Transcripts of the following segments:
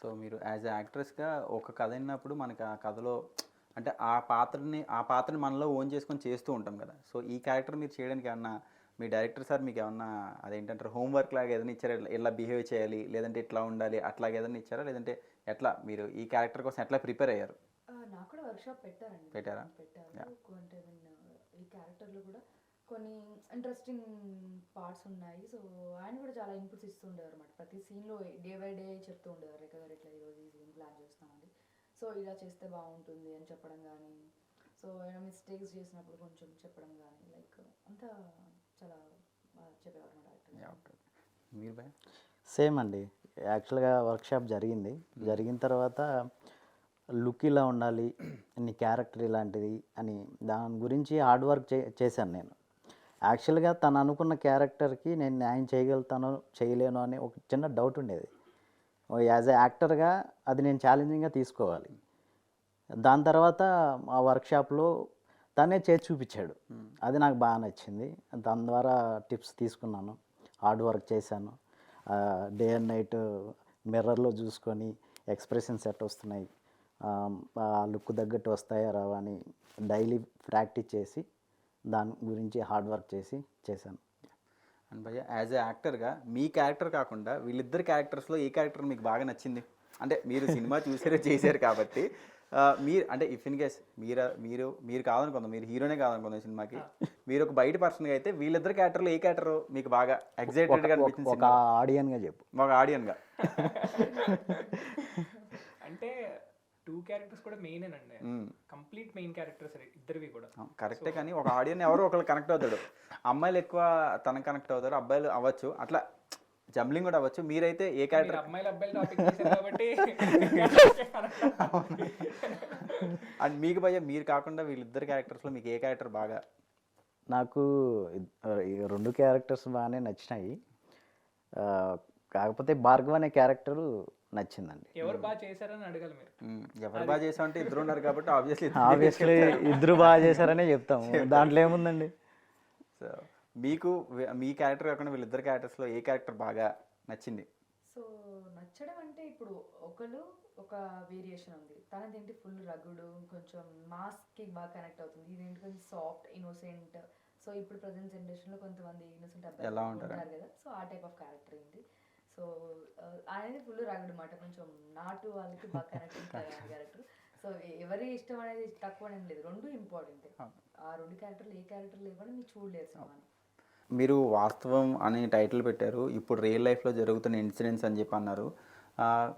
So మీరు as a యాక్ట్రెస్గా ఒక కథ విన్నప్పుడు మనకి ఆ కథలో అంటే ఆ పాత్రని మనలో ఓన్ చేసుకొని చేస్తూ ఉంటాం కదా. సో ఈ క్యారెక్టర్ మీరు చేయడానికి ఏమన్నా మీ డైరెక్టర్ సార్ మీకు ఏమన్నా అదేంటంటారు హోంవర్క్ లాగా ఏదైనా ఇచ్చారా, ఇలా బిహేవ్ చేయాలి లేదంటే ఇట్లా ఉండాలి అట్లాగే ఏదైనా ఇచ్చారా, లేదంటే ఎట్లా మీరు ఈ క్యారెక్టర్ కోసం ఎట్లా ప్రిపేర్ అయ్యారు? నాకు కూడా వర్క్షాప్ పెట్టారండి. పెట్టారా? పెట్టారు. అంటే ఈ క్యారెక్టర్లో కూడా కొన్ని ఇంట్రెస్టింగ్ పార్ట్స్ ఉన్నాయి. సో ఆయన కూడా చాలా ఇన్పుట్స్ ఇస్తూ ఉండేవారు అనమాట. ప్రతి సీన్లో డే బై డే చెప్తూ ఉండేవారు, రేఖ గారు ఇట్లా ఈరోజు ఈ సీన్ ప్లాన్ చేస్తామండి, సో ఇలా చేస్తే బాగుంటుంది అని చెప్పడం కానీ, సో ఏమైనా మిస్టేక్స్ చేసినప్పుడు కొంచెం చెప్పడం కానీ, లైక్ అంతా చాలా చెప్పేవారు మా డైరెక్టర్. మీరు భయ సేమ్ అండి. యాక్చువల్గా వర్క్షాప్ జరిగిన తర్వాత లుక్ ఇలా ఉండాలి, నీ క్యారెక్టర్ ఇలాంటిది అని దాని గురించి హార్డ్ వర్క్ చేశాను నేను. యాక్చువల్గా తను అనుకున్న క్యారెక్టర్కి నేను న్యాయం చేయగలుగుతానో చేయలేనో అని ఒక చిన్న డౌట్ ఉండేది. యాజ్ ఎ యాక్టర్గా అది నేను ఛాలెంజింగ్గా తీసుకోవాలి. దాని తర్వాత ఆ వర్క్షాప్లో తనే చేసి చూపించాడు, అది నాకు బాగా నచ్చింది. దాని ద్వారా టిప్స్ తీసుకున్నాను, హార్డ్ వర్క్ చేశాను. డే అండ్ నైట్ మిర్రర్లో చూసుకొని ఎక్స్ప్రెషన్స్ ఎట్ వస్తున్నాయి, ఆ లుక్ తగ్గట్టు వస్తాయా రావా అని డైలీ ప్రాక్టీస్ చేసి దాని గురించి హార్డ్ వర్క్ చేశాను. అండ్ భయ్య యాజ్ ఎ యాక్టర్గా మీ క్యారెక్టర్ కాకుండా వీళ్ళిద్దరు క్యారెక్టర్స్లో ఏ క్యారెక్టర్ మీకు బాగా నచ్చింది? అంటే మీరు సినిమా చూసారో చేశారు కాబట్టి మీరు అంటే ఇఫ్ ఇన్ కేస్ మీరు కాదనుకుందాం, మీరు హీరోనే కాదనుకుందాం సినిమాకి, మీరు ఒక బయట పర్సన్గా అయితే వీళ్ళిద్దరు క్యారెక్టర్లో ఏ క్యారెక్టర్ మీకు బాగా ఎగ్జైటెడ్గా అనిపించింది? ఒక ఆడియన్గా చెప్పు. ఒక ఆడియన్గా అంటే 2 క్యారెక్టర్స్ కూడా మెయినేనండి, కంప్లీట్ మెయిన్ క్యారెక్టర్స్ ఇద్దరివి కూడా. కరెక్టే, కానీ ఒక ఆడియన్ ఎవరో ఒకళ్ళు కనెక్ట్ అవుతాడు. అమ్మాయిలు ఎక్కువ తనకు కనెక్ట్ అవుతారు, అబ్బాయిలు అవ్వచ్చు, అట్లా జంబ్లింగ్ కూడా అవ్వచ్చు. మీరైతే ఏ క్యారెక్టర్? అబ్బాయిలు టాపిక్ చేశారు కాబట్టి. అండ్ మీకు భయ్య మీరు కాకుండా వీళ్ళిద్దరు క్యారెక్టర్స్లో మీకు ఏ క్యారెక్టర్ బాగా? నాకు 2 క్యారెక్టర్స్ బాగానే నచ్చినాయి. కాకపోతే భార్గవ్ అనే క్యారెక్టరు నచ్చిందండి. ఎవరు బాగా చేశారని అడగాలి మీరు. ఎవరు బాగా చేసామంటే ఇద్దరు ఉన్నారు కాబట్టి ఆబ్వియస్లీ ఇద్దరు బాగా చేశారనే చెప్తాము, దాంట్లో ఏముందండి. సో మీకు మీ క్యారెక్టర్ కాకుండా వీళ్ళిద్దరు క్యారెక్టర్స్లో ఏ క్యారెక్టర్ బాగా నచ్చింది? సో నచ్చడం అంటే ఇప్పుడు ఒక వేరియేషన్ ఉంది, తనదేంటి ఫుల్ రగుడు, కొంచెం మాస్కి బాగా కనెక్ట్ అవుతుంది, ఇదేంటి కొంచెం సాఫ్ట్ ఇన్నోసెంట్. సో ఇప్పుడు ప్రజెంట్ జనరేషన్లో కొంతమంది ఇన్నోసెంట్ అబ్బాయిలు ఉంటారు కదా, సో ఆ టైప్ ఆఫ్ క్యారెక్టర్ ఏంటి. సో అనేది ఫుల్ రగుడు మాట, కొంచెం నాటు వాళ్ళకి బాగా కనెక్ట్ అవుతుంది క్యారెక్టర్. సో ఎవరి ఇష్టం అనేది తక్కువ అనేది లేదు, 2 ఇంపార్టెంట్. ఆ 2 క్యారెక్టర్లు ఏ క్యారెక్టర్ లేవని మీరు చూడలేరు సినిమాని. మీరు వాస్తవం అనే టైటిల్ పెట్టారు, ఇప్పుడు రియల్ లైఫ్లో జరుగుతున్న ఇన్సిడెంట్స్ అని చెప్పి అన్నారు.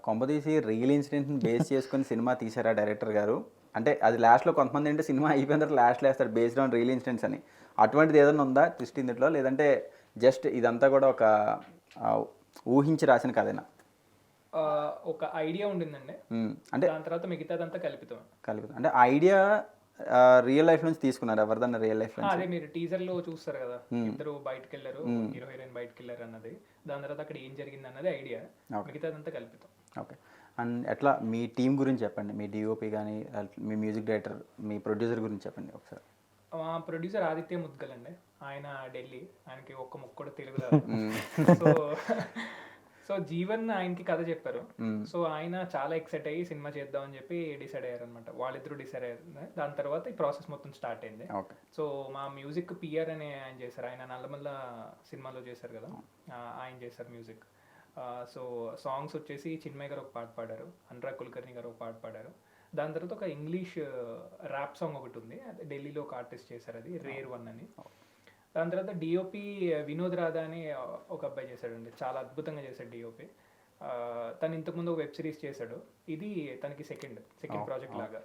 కొంపదీసి రియల్ ఇన్సిడెంట్ని బేస్ చేసుకొని సినిమా తీశారా డైరెక్టర్ గారు? అంటే అది లాస్ట్లో కొంతమంది అంటే సినిమా అయిపోయిన తర్వాత లాస్ట్లో వేస్తారు బేస్డ్ ఆన్ రియల్ ఇన్సిడెంట్స్ అని, అటువంటిది ఏదైనా ఉందా ట్విస్ట్ ఇందులో, లేదంటే జస్ట్ ఇదంతా కూడా ఒక ఊహించి రాసిన కథేనా? ఒక ఐడియా ఉండిందండి, అంటే దాని తర్వాత మిగతాదంతా కల్పితం. అంటే ఐడియా రియల్ లైఫ్ నుంచి తీసుకున్నారు, ఎవరిదన్నా రియల్ లైఫ్? అదే మీరు టీజర్ లో చూస్తారు కదా, ఇద్దరు బయటకు వెళ్ళారు, హీరో హీరోయిన్ బయటకు వెళ్ళారు అన్నది, దాని తర్వాత అక్కడ ఏం జరిగింది అన్నది ఐడియా, మిగతాదంతా కల్పితం. ఓకే. అండ్ ఎట్లా మీ టీం గురించి చెప్పండి, మీ డిఓపి కానీ మీ మ్యూజిక్ డైరెక్టర్ మీ ప్రొడ్యూసర్ గురించి చెప్పండి ఒకసారి. మా ప్రొడ్యూసర్ ఆదిత్య ముద్గల్ అండి, ఆయన ఢిల్లీ, ఆయనకి ఒక్క ముక్క కూడా తెలుగు రాదు. సో జీవన్ ఆయనకి కథ చెప్పారు, సో ఆయన చాలా ఎక్సైట్ అయ్యి సినిమా చేద్దామని చెప్పి డిసైడ్ అయ్యారు అనమాట, వాళ్ళిద్దరూ డిసైడ్ అయ్యారు. దాని తర్వాత ఈ ప్రాసెస్ మొత్తం స్టార్ట్ అయింది. సో మా మ్యూజిక్ పిఆర్ అనే ఆయన చేశారు, ఆయన నల్లమల్ల సినిమాలో చేశారు కదా, ఆయన చేశారు మ్యూజిక్. సో సాంగ్స్ వచ్చేసి చిన్మయ్ గారు ఒక పాట పాడారు, అనురాగ్ కుల్కర్ణి గారు ఒక పాట పాడారు. దాని తర్వాత ఒక ఇంగ్లీష్ ర్యాప్ సాంగ్ ఒకటి ఉంది, ఢిల్లీలో ఒక ఆర్టిస్ట్ చేశారు, అది రేర్ 1 అని. దాని తర్వాత డిఓపి వినోద్ రాధా అని ఒక అబ్బాయి చేశాడండి, చాలా అద్భుతంగా చేశాడు డిఓపి. తను ఇంతకుముందు ఒక వెబ్ సిరీస్ చేశాడు, ఇది తనకి సెకండ్ ప్రాజెక్ట్ లాగా.